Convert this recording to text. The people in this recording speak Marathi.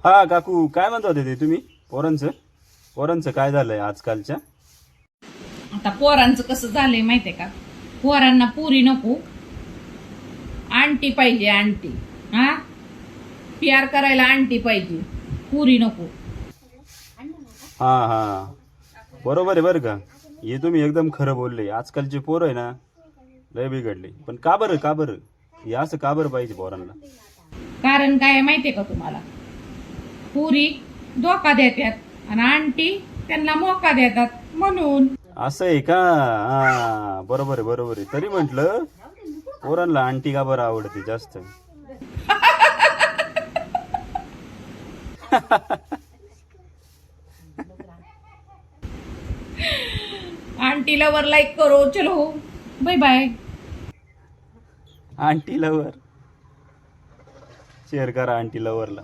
हा काकू, काय म्हणत होते ते तुम्ही? पोरांचं पोरांचं काय झालंय आजकालच्या? आता पोरांचं कसं झालंय माहितीये का? पोरांना पुरी नको, आंटी पाहिजे. आंटी हा प्यार करायला आंटी पाहिजे, पुरी नको. हा हा, बरोबर आहे बरं का. हे तुम्ही एकदम खरं बोलले. आजकालचे पोरं आहे ना, लय बिघडले. पण का बरं, का बरं हे असं का बरं पाहिजे पोरांना? कारण काय आहे माहितीये का तुम्हाला? पुरी धोका देतात आणि आंटी त्यांना मोका देतात म्हणून. असं आहे का? हा, बरोबर आहे बरोबर आहे. तरी म्हटलं पोरांना आंटी का बरं आवडते जास्त? आंटी लवर लाईक करो, चलो bye bye. Aunty lover share करा आंटी लवरला.